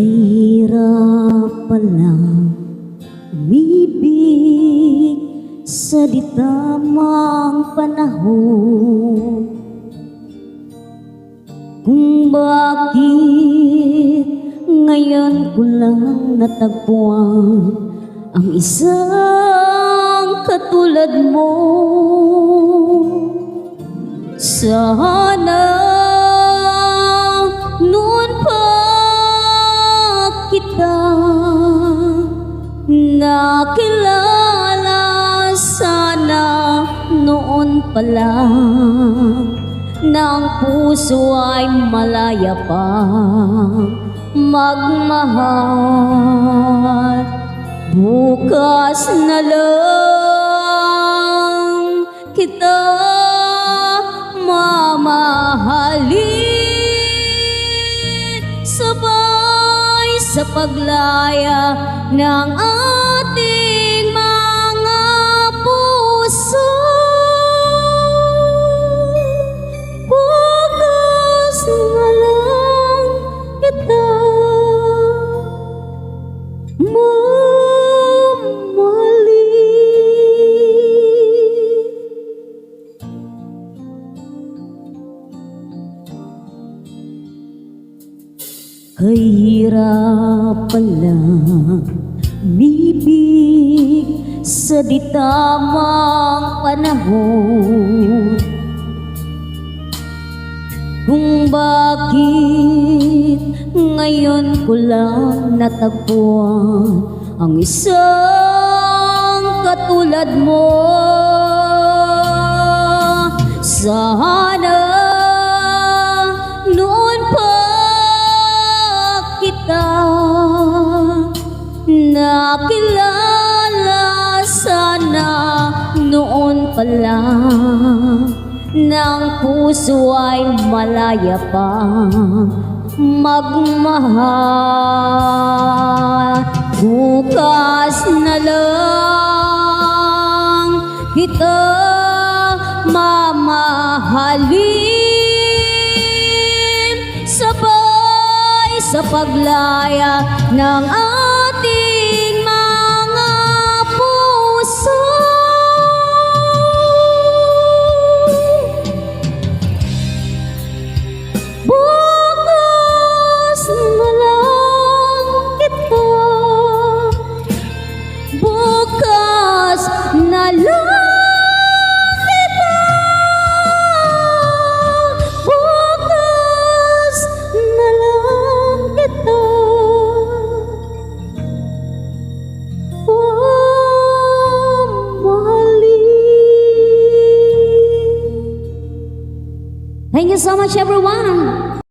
Kahirap pala umibig sa di tamang panahon, kung bakit ngayon ko lang natagpuan ang isang katulad mo. Sana noon pa kita nakilala, sana noon pa lang na ang puso ay malaya pa magmahal. Bukas na lang kita mamahalin, sabay sa paglaya ng ating mga puso. Bukas na lang kita kahirap pala umibig sa di tamang panahon, kung bakit ngayon ko lang natagpuan ang isang katulad mo. Sana noon pa kita nakilala, sana noon pa lang ng puso ay malaya pa magmahal. Bukas na lang kita mamahalin, sabay sa paglaya ng ating mga puso. Bukas na lang kita, bukas na lang kita, bukas na lang kita mamahalin. Thank you so much, everyone.